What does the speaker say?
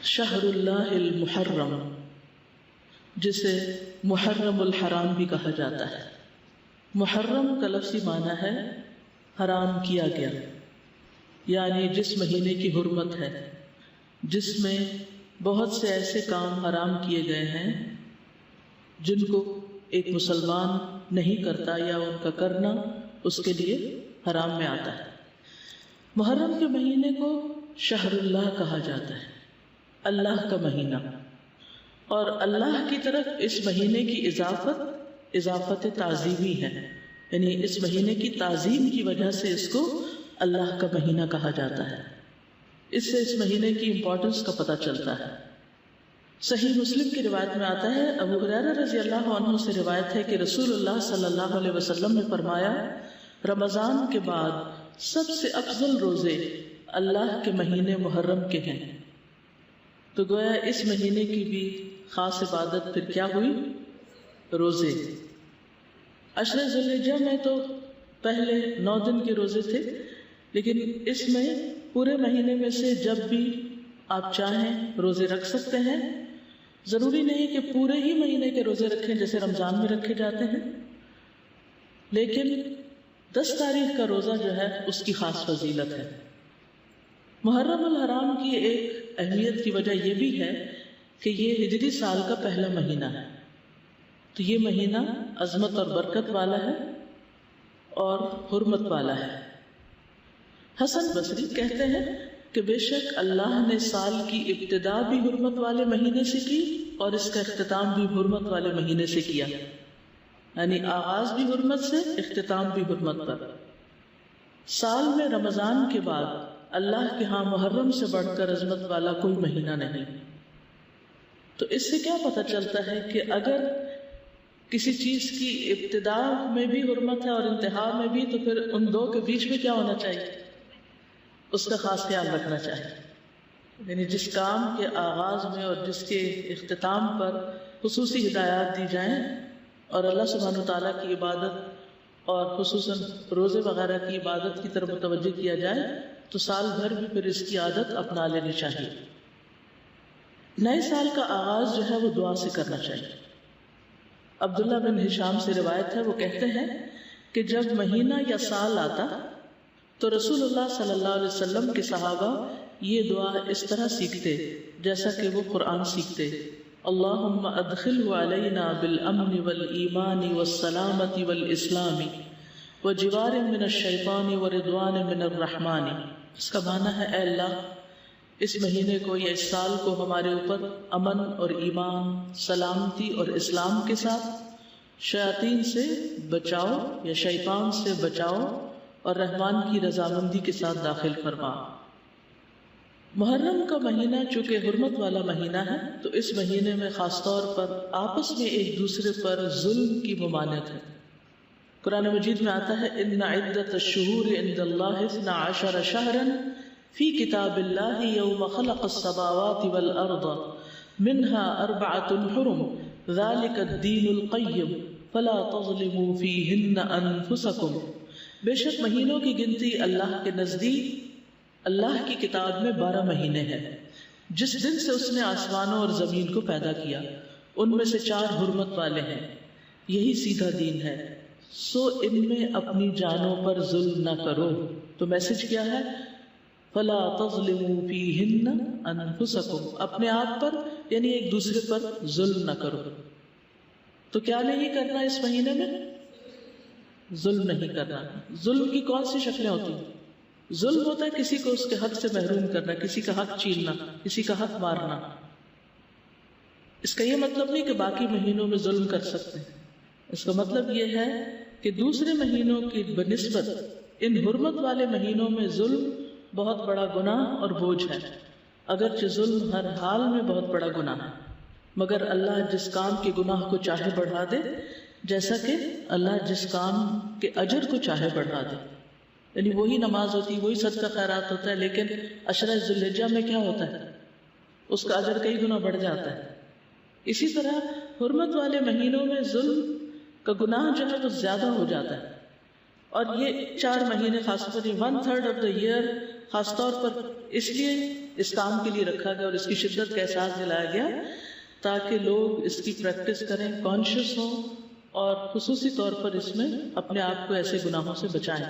شہر اللہ المحرم، جسے محرم الحرام بھی کہا جاتا ہے۔ محرم کا لفظی معنی ہے حرام کیا گیا، یعنی جس مہینے کی حرمت ہے، جس میں بہت سے ایسے کام حرام کیے گئے ہیں جن کو ایک مسلمان نہیں کرتا یا ان کا کرنا اس کے لیے حرام میں آتا ہے۔ محرم کے مہینے کو شہر اللہ کہا جاتا ہے، اللہ کا مہینہ، اور اللہ کی طرف اس مہینے کی اضافت تعظیمی ہے، یعنی اس مہینے کی تعظیم کی وجہ سے اس کو اللہ کا مہینہ کہا جاتا ہے۔ اس سے اس مہینے کی امپورٹنس کا پتہ چلتا ہے۔ صحیح مسلم کی روایت میں آتا ہے، ابو ہریرہ رضی اللہ عنہ سے روایت ہے کہ رسول اللہ صلی اللہ علیہ وسلم نے فرمایا، رمضان کے بعد سب سے افضل روزے اللہ کے مہینے محرم کے ہیں۔ تو گویا اس مہینے کی بھی خاص عبادت پھر کیا ہوئی؟ روزے۔ عشر ذی الحجہ میں تو پہلے 9 دن کے روزے تھے، لیکن اس میں پورے مہینے میں سے جب بھی آپ چاہیں روزے رکھ سکتے ہیں۔ ضروری نہیں کہ پورے ہی مہینے کے روزے رکھیں جیسے رمضان میں رکھے جاتے ہیں، لیکن 10 تاریخ کا روزہ جو ہے اس کی خاص فضیلت ہے۔ محرم الحرام کی ایک اہمیت کی وجہ یہ بھی ہے کہ یہ ہجری سال کا پہلا مہینہ ہے، تو یہ مہینہ عظمت اور برکت والا ہے اور حرمت والا ہے۔ حسن بصری کہتے ہیں کہ بے شک اللہ نے سال کی ابتدا بھی حرمت والے مہینے سے کی اور اس کا اختتام بھی حرمت والے مہینے سے کیا، یعنی آغاز بھی حرمت سے، اختتام بھی حرمت پر۔ سال میں رمضان کے بعد اللہ کے ہاں محرم سے بڑھ کر عظمت والا کوئی مہینہ نہیں۔ تو اس سے کیا پتہ چلتا ہے کہ اگر کسی چیز کی ابتدا میں بھی حرمت ہے اور انتہا میں بھی، تو پھر ان دو کے بیچ میں کیا ہونا چاہیے؟ اس کا خاص خیال رکھنا چاہیے، یعنی جس کام کے آغاز میں اور جس کے اختتام پر خصوصی ہدایات دی جائیں اور اللہ سبحانہ وتعالیٰ کی عبادت اور خصوصاً روزے وغیرہ کی عبادت کی طرف متوجہ کیا جائے تو سال بھر بھی پھر اس کی عادت اپنا لینی چاہیے۔ نئے سال کا آغاز جو ہے وہ دعا سے کرنا چاہیے۔ عبداللہ بن ہشام سے روایت ہے، وہ کہتے ہیں کہ جب مہینہ یا سال آتا تو رسول اللہ صلی اللہ علیہ وسلم کے صحابہ یہ دعا اس طرح سیکھتے جیسا کہ وہ قرآن سیکھتے، اللہم ادخلہ علینا بالامن والایمان والسلامت والاسلام وجوار من الشیطان ورضوان من الرحمن۔ اس کا معنی ہے، اے اللہ اس مہینے کو یا اس سال کو ہمارے اوپر امن اور ایمان، سلامتی اور اسلام کے ساتھ، شیاطین سے بچاؤ یا شیطان سے بچاؤ اور رحمان کی رضامندی کے ساتھ داخل فرما۔ محرم کا مہینہ چونکہ حرمت والا مہینہ ہے تو اس مہینے میں خاص طور پر آپس میں ایک دوسرے پر ظلم کی ممانعت ہے۔ قرآن مجید میں آتا ہے، ان عدۃ الشہور عند اللہ 12 شہرا فی کتاب اللہ یوم خلق السماوات والارض منها 4 حرم ذلک الدین القیم فلا تظلموا فیہن انفسکم۔ بے شک مہینوں کی گنتی اللہ کے نزدیک اللہ کی کتاب میں 12 مہینے ہیں، جس دن سے اس نے آسمانوں اور زمین کو پیدا کیا، ان میں سے 4 حرمت والے ہیں، یہی سیدھا دین ہے، سو ان میں اپنی جانوں پر ظلم نہ کرو۔ تو میسج کیا ہے؟ فلا تظلموا فیہن انفسکم، اپنے آپ پر یعنی ایک دوسرے پر ظلم نہ کرو۔ تو کیا نہیں کرنا اس مہینے میں؟ ظلم نہیں کرنا۔ ظلم کی کون سی شکلیں ہوتی ہیں؟ ظلم ہوتا ہے کسی کو اس کے حق سے محروم کرنا، کسی کا حق چھیننا، کسی کا حق مارنا۔ اس کا یہ مطلب نہیں کہ باقی مہینوں میں ظلم کر سکتے ہیں، اس کا مطلب یہ ہے کہ دوسرے مہینوں کی بنسبت ان حرمت والے مہینوں میں ظلم بہت بڑا گناہ اور بوجھ ہے، اگرچہ ظلم ہر حال میں بہت بڑا گناہ ہے، مگر اللہ جس کام کے گناہ کو چاہے بڑھا دے، جیسا کہ اللہ جس کام کے اجر کو چاہے بڑھا دے۔ یعنی وہی نماز ہوتی، وہی صدقہ خیرات ہوتا ہے، لیکن عشرہ ذی الحجہ میں کیا ہوتا ہے؟ اس کا اجر کئی گنا بڑھ جاتا ہے۔ اسی طرح حرمت والے مہینوں میں ظلم کا گناہ جو ہے وہ زیادہ ہو جاتا ہے، اور یہ 4 مہینے خاص طور پر 1/3 آف دا ایئر خاص طور پر اس لیے اس کام کے لیے رکھا گیا اور اس کی شدت کا احساس دلایا گیا تاکہ لوگ اس کی پریکٹس کریں، کانشیس ہوں، اور خصوصی طور پر اس میں اپنے آپ کو ایسے گناہوں سے بچائیں۔